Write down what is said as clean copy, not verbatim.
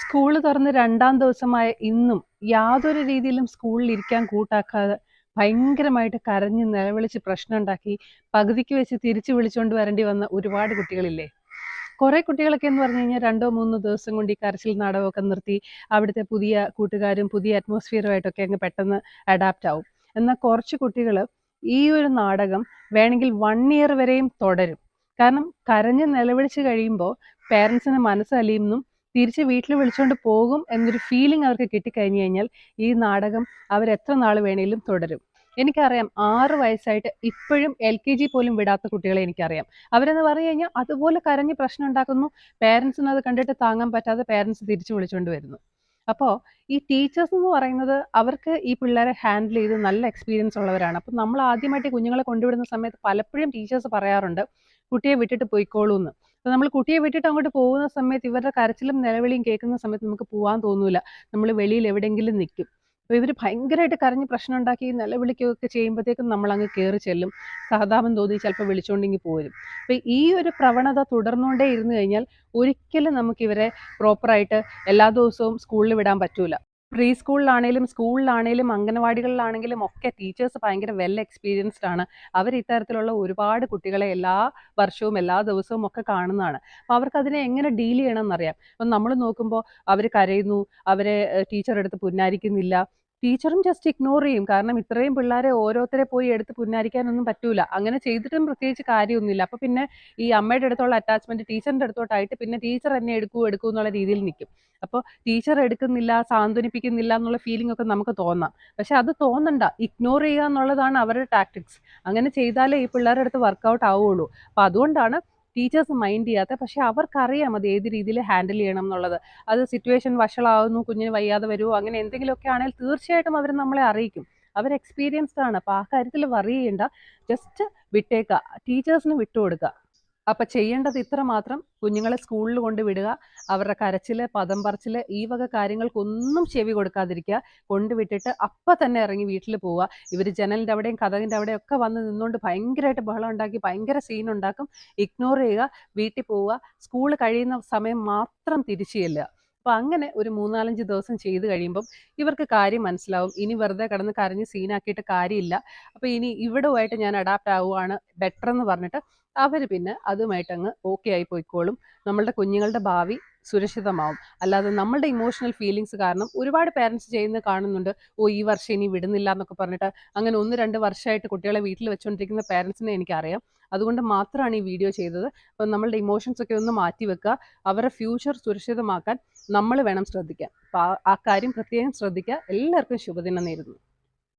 School തുറന്ന് 2-ാം ദിവസമായ ഇന്നും യാതൊരു രീതിയിലും സ്കൂളിൽ ഇരിക്കാൻ കൂട്ടാക്കാതെ ഭയങ്കരമായിട്ട് കരഞ്ഞ് നിലവിളിച്ച് പ്രശ്നമുണ്ടാക്കി പകുതിക്ക് വെച്ച് തിരിച്ചു വിളിച്ചുകൊണ്ട് വരേണ്ടി വന്ന ഒരുപാട് കുട്ടികളില്ലേ? കുറേ കുട്ടികളൊക്കെ എന്ന് പറഞ്ഞു കഴിഞ്ഞാൽ 2-3 ദിവസം കൊണ്ട് ഈ കരച്ചിൽ നാടകമൊക്കെ നിർത്തി അവിടുത്തെ പുതിയ കൂട്ടുകാരും പുതിയ അറ്റ്മോസ്ഫിയറുമായിട്ടൊക്കെ അങ്ങ് പെട്ടെന്ന് അഡാപ്റ്റ് ആവും. എന്നാൽ കുറച്ച് കുട്ടികൾ ഈ ഒരു നാടകം വേണമെങ്കിൽ 1 ഇയർ വരെയും തുടരും. കാരണം കരഞ്ഞ് നിലവിളിച്ച് കഴിയുമ്പോൾ പേരൻസിന് മനസ്സലിയുമെന്നും തിരിച്ച് വീട്ടിൽ വിളിച്ചുകൊണ്ട് പോകും എന്നൊരു ഫീലിംഗ് അവർക്ക് കിട്ടിക്കഴിഞ്ഞു കഴിഞ്ഞാൽ ഈ നാടകം അവരെത്ര നാൾ വേണേലും തുടരും. എനിക്കറിയാം 6 വയസ്സായിട്ട് ഇപ്പോഴും LKG പോലും വിടാത്ത കുട്ടികളെ എനിക്കറിയാം. അവരെന്ന് പറഞ്ഞു കഴിഞ്ഞാൽ അതുപോലെ കരഞ്ഞ് പ്രശ്നം ഉണ്ടാക്കുന്നു. പേരൻസിന് അത് കണ്ടിട്ട് താങ്ങാൻ പറ്റാതെ പേരൻസ് തിരിച്ചു വിളിച്ചുകൊണ്ട് വരുന്നു. അപ്പോൾ ഈ ടീച്ചേഴ്സ് എന്ന് പറയുന്നത് അവർക്ക് ഈ പിള്ളേരെ ഹാൻഡിൽ ചെയ്ത് നല്ല എക്സ്പീരിയൻസ് ഉള്ളവരാണ്. അപ്പം നമ്മൾ ആദ്യമായിട്ട് കുഞ്ഞുങ്ങളെ കൊണ്ടുവിടുന്ന സമയത്ത് പലപ്പോഴും ടീച്ചേഴ്സ് പറയാറുണ്ട് കുട്ടിയെ വിട്ടിട്ട് പോയിക്കോളൂ എന്ന്. അപ്പോൾ നമ്മൾ കുട്ടിയെ വിട്ടിട്ട് അങ്ങോട്ട് പോകുന്ന സമയത്ത് ഇവരുടെ കരച്ചിലും നിലവിളിയും കേൾക്കുന്ന സമയത്ത് നമുക്ക് പോകാൻ തോന്നൂല. നമ്മൾ വെളിയിൽ എവിടെയെങ്കിലും നിൽക്കും. അപ്പോൾ ഇവർ ഭയങ്കരമായിട്ട് കരഞ്ഞ് പ്രശ്നം ഉണ്ടാക്കി നിലവിളിക്കുകയൊക്കെ ചെയ്യുമ്പോഴത്തേക്കും നമ്മളങ്ങ് കയറി ചെല്ലും. സഹതാപം തോന്നി ചിലപ്പോൾ വിളിച്ചുകൊണ്ടെങ്കിൽ പോരും. അപ്പോൾ ഈ ഒരു പ്രവണത തുടർന്നുകൊണ്ടേ ഇരുന്ന് കഴിഞ്ഞാൽ ഒരിക്കലും നമുക്കിവരെ പ്രോപ്പറായിട്ട് എല്ലാ ദിവസവും സ്കൂളിൽ വിടാൻ പറ്റൂല. പ്രീ സ്കൂളിലാണേലും സ്കൂളിലാണേലും അംഗനവാടികളിലാണെങ്കിലും ഒക്കെ ടീച്ചേഴ്സ് ഭയങ്കര വെൽ എക്സ്പീരിയൻസ്ഡ് ആണ്. അവർ ഇത്തരത്തിലുള്ള ഒരുപാട് കുട്ടികളെ എല്ലാ വർഷവും എല്ലാ ദിവസവും ഒക്കെ കാണുന്നതാണ്. അപ്പോൾ അവർക്കതിനെ എങ്ങനെ ഡീൽ ചെയ്യണമെന്നറിയാം. അപ്പം നമ്മൾ നോക്കുമ്പോൾ അവർ കരയുന്നു, അവരെ ടീച്ചർ എടുത്ത് പുന്നാരിക്കുന്നില്ല. ടീച്ചറും ജസ്റ്റ് ഇഗ്നോർ ചെയ്യും. കാരണം ഇത്രയും പിള്ളേരെ ഓരോരുത്തരെ പോയി എടുത്ത് പുന്നാരിക്കാനൊന്നും പറ്റൂല. അങ്ങനെ ചെയ്തിട്ടും പ്രത്യേകിച്ച് കാര്യമൊന്നുമില്ല. അപ്പോൾ പിന്നെ ഈ അമ്മയുടെ അടുത്തുള്ള അറ്റാച്ച്മെന്റ് ടീച്ചറിന്റെ അടുത്തോട്ടായിട്ട് പിന്നെ ടീച്ചർ എന്നെ എടുക്കൂ എന്നുള്ള രീതിയിൽ നിൽക്കും. അപ്പോൾ ടീച്ചർ എടുക്കുന്നില്ല, സാന്ത്വനിപ്പിക്കുന്നില്ല എന്നുള്ള ഫീലിംഗ് ഒക്കെ നമുക്ക് തോന്നാം. പക്ഷെ അത് തോന്നണ്ട. ഇഗ്നോർ ചെയ്യുക എന്നുള്ളതാണ് അവരുടെ ടാക്ടിക്സ്. അങ്ങനെ ചെയ്താലേ ഈ പിള്ളേരുടെ അടുത്ത് വർക്കൗട്ട് ആവുകയുള്ളൂ. അപ്പോൾ അതുകൊണ്ടാണ് ടീച്ചേഴ്സ് മൈൻഡ് ചെയ്യാത്ത. പക്ഷെ അവർക്കറിയാം അത് ഏത് രീതിയിൽ ഹാൻഡിൽ ചെയ്യണം എന്നുള്ളത്. അത് സിറ്റുവേഷൻ വഷളാവുന്നു, കുഞ്ഞിന് വയ്യാതെ വരുമോ, അങ്ങനെ എന്തെങ്കിലുമൊക്കെ ആണെങ്കിൽ തീർച്ചയായിട്ടും അവർ നമ്മളെ അറിയിക്കും. അവർ എക്സ്പീരിയൻസ്ഡ് ആണ്. അപ്പോൾ ആ കാര്യത്തിൽ വറി ചെയ്യേണ്ട. ജസ്റ്റ് വിട്ടേക്കുക, ടീച്ചേഴ്സിന് വിട്ടുകൊടുക്കുക. അപ്പം ചെയ്യേണ്ടത് ഇത്ര മാത്രം: കുഞ്ഞുങ്ങളെ സ്കൂളിൽ കൊണ്ട് വിടുക, അവരുടെ കരച്ചിൽ, പദം പറച്ചിൽ, ഈ വക കാര്യങ്ങൾക്കൊന്നും ചെവി കൊടുക്കാതിരിക്കുക. കൊണ്ടുവിട്ടിട്ട് അപ്പം തന്നെ ഇറങ്ങി വീട്ടിൽ പോവുക. ഇവർ ജനലിൻ്റെ അവിടെയും കതകിൻ്റെ അവിടെയും ഒക്കെ വന്ന് നിന്നുകൊണ്ട് ഭയങ്കരമായിട്ട് ബഹളം ഉണ്ടാക്കി ഭയങ്കര സീൻ ഉണ്ടാക്കും. ഇഗ്നോർ ചെയ്യുക, വീട്ടിൽ പോവുക, സ്കൂൾ കഴിയുന്ന സമയം മാത്രം തിരിച്ചു ചെല്ലുക. അപ്പോൾ അങ്ങനെ ഒരു 3-4 ദിവസം ചെയ്ത് കഴിയുമ്പം ഇവർക്ക് കാര്യം മനസ്സിലാവും. ഇനി വെറുതെ കിടന്ന് കരഞ്ഞ് സീനാക്കിയിട്ട് കാര്യമില്ല. അപ്പോൾ ഇനി ഇവിടുമായിട്ട് ഞാൻ അഡാപ്റ്റ് ആവുകയാണ് ബെറ്റർ എന്ന് പറഞ്ഞിട്ട് അവർ പിന്നെ അതുമായിട്ടങ്ങ് ഓക്കെ ആയി പോയിക്കോളും. നമ്മളുടെ കുഞ്ഞുങ്ങളുടെ ഭാവി സുരക്ഷിതമാവും. അല്ലാതെ നമ്മളുടെ ഇമോഷണൽ ഫീലിങ്സ് കാരണം ഒരുപാട് പേരൻസ് ചെയ്യുന്നത് കാണുന്നുണ്ട്. ഈ വർഷം ഇനി വിടുന്നില്ല എന്നൊക്കെ പറഞ്ഞിട്ട് അങ്ങനെ 1-2 വർഷമായിട്ട് കുട്ടികളെ വീട്ടിൽ വെച്ചുകൊണ്ടിരിക്കുന്ന പേരൻസിനെ എനിക്കറിയാം. അതുകൊണ്ട് മാത്രമാണ് ഈ വീഡിയോ ചെയ്തത്. അപ്പം നമ്മളുടെ ഇമോഷൻസ് ഒക്കെ ഒന്ന് മാറ്റി വെക്കുക. അവരുടെ ഫ്യൂച്ചർ സുരക്ഷിതമാക്കാൻ നമ്മൾ വേണം ശ്രദ്ധിക്കാൻ. അപ്പോൾ ആ കാര്യം പ്രത്യേകം ശ്രദ്ധിക്കുക. എല്ലാവർക്കും ശുഭദിനം നേരുന്നു.